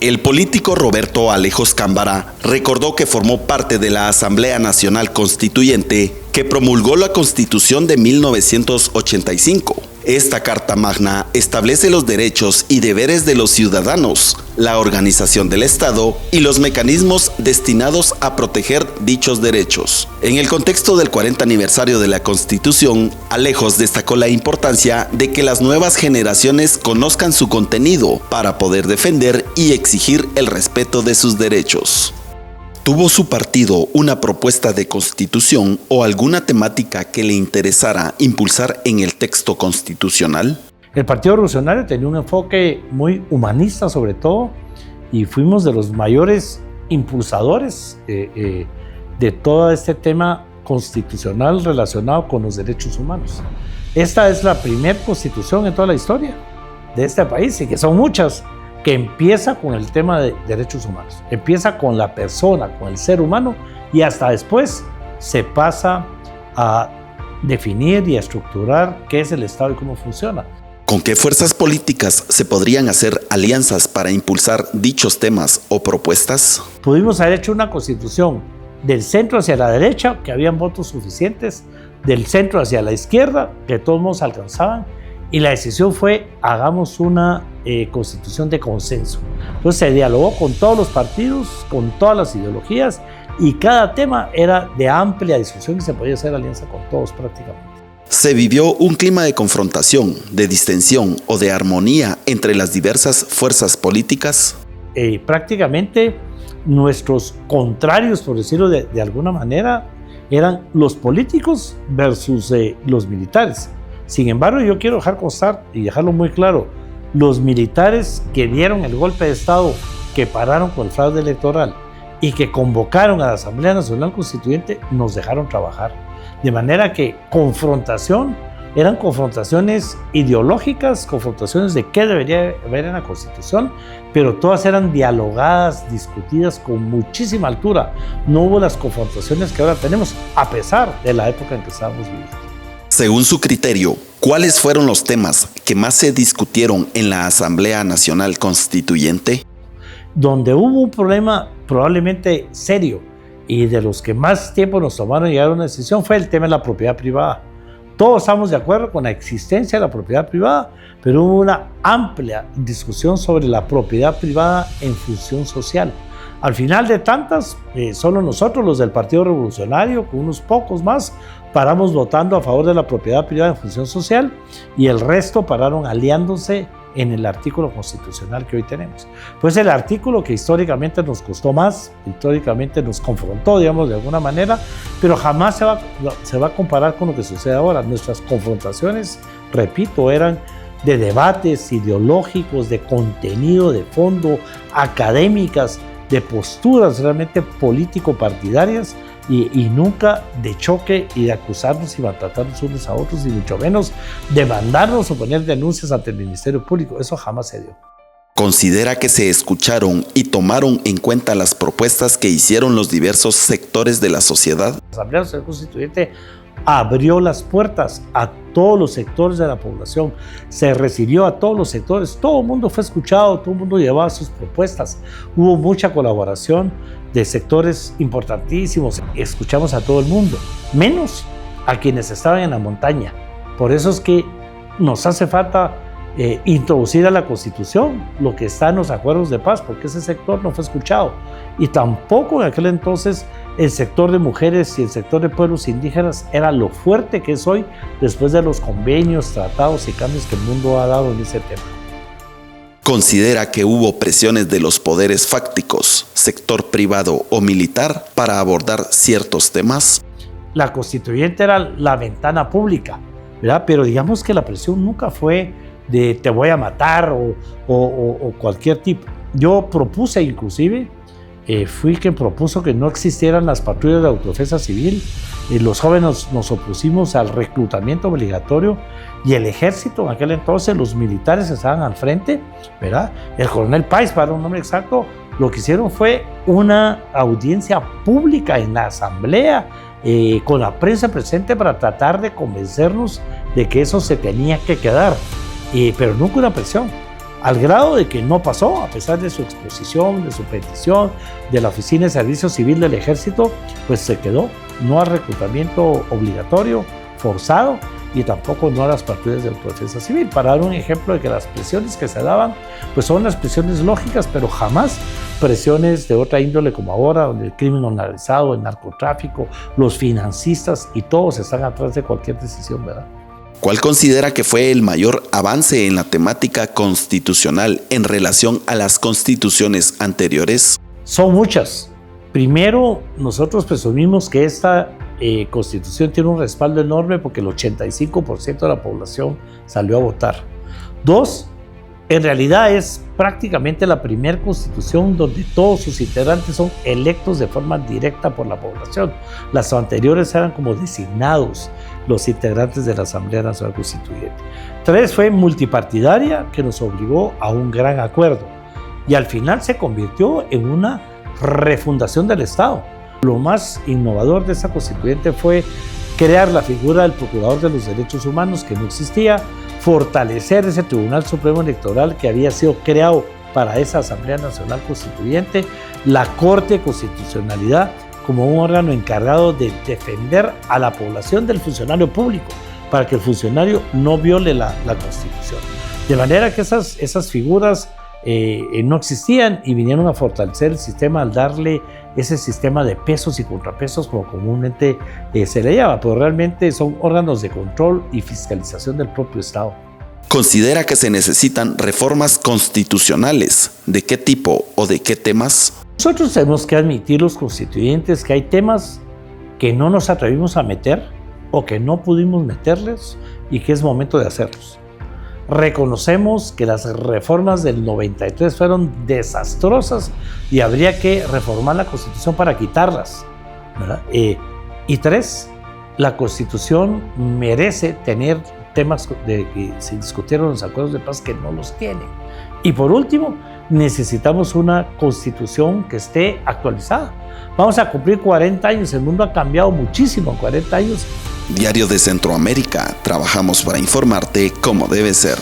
El político Roberto Alejos Cámbara recordó que formó parte de la Asamblea Nacional Constituyente que promulgó la Constitución de 1985. Esta Carta Magna establece los derechos y deberes de los ciudadanos, la organización del Estado y los mecanismos destinados a proteger dichos derechos. En el contexto del 40 aniversario de la Constitución, Alejos destacó la importancia de que las nuevas generaciones conozcan su contenido para poder defender y exigir el respeto de sus derechos. ¿Tuvo su partido una propuesta de constitución o alguna temática que le interesara impulsar en el texto constitucional? El Partido Revolucionario tenía un enfoque muy humanista sobre todo y fuimos de los mayores impulsadores de todo este tema constitucional relacionado con los derechos humanos. Esta es la primera constitución en toda la historia de este país y que son muchas, que empieza con el tema de derechos humanos, empieza con la persona, con el ser humano y hasta después se pasa a definir y a estructurar qué es el Estado y cómo funciona. ¿Con qué fuerzas políticas se podrían hacer alianzas para impulsar dichos temas o propuestas? Pudimos haber hecho una constitución del centro hacia la derecha, que habían votos suficientes, del centro hacia la izquierda, que todos nos alcanzaban, y la decisión fue, hagamos una constitución de consenso. Entonces se dialogó con todos los partidos, con todas las ideologías, y cada tema era de amplia discusión y se podía hacer alianza con todos prácticamente. ¿Se vivió un clima de confrontación, de distensión o de armonía entre las diversas fuerzas políticas? Prácticamente nuestros contrarios, por decirlo de alguna manera, eran los políticos versus los militares. Sin embargo, yo quiero dejar constar y dejarlo muy claro, los militares que dieron el golpe de Estado, que pararon con el fraude electoral y que convocaron a la Asamblea Nacional Constituyente, nos dejaron trabajar. De manera que confrontación, eran confrontaciones ideológicas, confrontaciones de qué debería haber en la Constitución, pero todas eran dialogadas, discutidas con muchísima altura. No hubo las confrontaciones que ahora tenemos, a pesar de la época en que estábamos viviendo. Según su criterio, ¿cuáles fueron los temas que más se discutieron en la Asamblea Nacional Constituyente? Donde hubo un problema probablemente serio y de los que más tiempo nos tomaron llegar a una decisión fue el tema de la propiedad privada. Todos estamos de acuerdo con la existencia de la propiedad privada, pero hubo una amplia discusión sobre la propiedad privada en función social. Al final de tantas, solo nosotros, los del Partido Revolucionario, con unos pocos más, paramos votando a favor de la propiedad privada en función social y el resto pararon aliándose en el artículo constitucional que hoy tenemos. Pues el artículo que históricamente nos costó más, históricamente nos confrontó, digamos, de alguna manera, pero jamás se va a comparar con lo que sucede ahora. Nuestras confrontaciones, repito, eran de debates ideológicos, de contenido, de fondo, académicas, de posturas realmente político-partidarias y nunca de choque y de acusarnos y maltratarnos unos a otros y mucho menos demandarnos o poner denuncias ante el Ministerio Público. Eso jamás se dio. ¿Considera que se escucharon y tomaron en cuenta las propuestas que hicieron los diversos sectores de la sociedad? La Asamblea Nacional Constituyente abrió las puertas a todos los sectores de la población, se recibió a todos los sectores, todo el mundo fue escuchado, todo el mundo llevaba sus propuestas, hubo mucha colaboración de sectores importantísimos, escuchamos a todo el mundo, menos a quienes estaban en la montaña. Por eso es que nos hace falta introducir a la Constitución lo que está en los acuerdos de paz, porque ese sector no fue escuchado. Y tampoco en aquel entonces el sector de mujeres y el sector de pueblos indígenas era lo fuerte que es hoy después de los convenios, tratados y cambios que el mundo ha dado en ese tema. ¿Considera que hubo presiones de los poderes fácticos, sector privado o militar, para abordar ciertos temas? La constituyente era la ventana pública, ¿verdad? Pero digamos que la presión nunca fue de te voy a matar o cualquier tipo. Yo propuse inclusive, fui quien propuso que no existieran las patrullas de autodefensa civil. Los jóvenes nos opusimos al reclutamiento obligatorio y el ejército en aquel entonces, los militares estaban al frente, ¿verdad? El coronel Páez, para un nombre exacto, lo que hicieron fue una audiencia pública en la asamblea, con la prensa presente para tratar de convencernos de que eso se tenía que quedar, pero nunca una presión. al grado de que no pasó, a pesar de su exposición, de su petición, de la Oficina de Servicio Civil del Ejército, pues se quedó, no al reclutamiento obligatorio, forzado, y tampoco no a las patrullas de autodefensa civil. Para dar un ejemplo de que las presiones que se daban, pues son las presiones lógicas, pero jamás presiones de otra índole como ahora, donde el crimen organizado, el narcotráfico, los financistas y todos están atrás de cualquier decisión, ¿verdad? ¿Cuál considera que fue el mayor avance en la temática constitucional en relación a las constituciones anteriores? Son muchas. Primero, nosotros presumimos que esta Constitución tiene un respaldo enorme porque el 85% de la población salió a votar. Dos, en realidad es prácticamente la primera Constitución donde todos sus integrantes son electos de forma directa por la población. Las anteriores eran como designados los integrantes de la Asamblea Nacional Constituyente. Tres, fue multipartidaria, que nos obligó a un gran acuerdo y al final se convirtió en una refundación del Estado. Lo más innovador de esa constituyente fue crear la figura del Procurador de los Derechos Humanos, que no existía, fortalecer ese Tribunal Supremo Electoral que había sido creado para esa Asamblea Nacional Constituyente, la Corte de Constitucionalidad como un órgano encargado de defender a la población del funcionario público, para que el funcionario no viole la Constitución. De manera que esas figuras no existían y vinieron a fortalecer el sistema al darle ese sistema de pesos y contrapesos como comúnmente se le llama, pero realmente son órganos de control y fiscalización del propio Estado. ¿Considera que se necesitan reformas constitucionales? ¿De qué tipo o de qué temas? Nosotros tenemos que admitir, los constituyentes, que hay temas que no nos atrevimos a meter o que no pudimos meterles y que es momento de hacerlos. Reconocemos que las reformas del 93 fueron desastrosas y habría que reformar la Constitución para quitarlas, ¿verdad? Y tres, la Constitución merece tener temas de que se discutieron en los acuerdos de paz que no los tienen. Y por último, necesitamos una Constitución que esté actualizada. Vamos a cumplir 40 años, el mundo ha cambiado muchísimo en 40 años. Diario de Centroamérica, trabajamos para informarte como debe ser.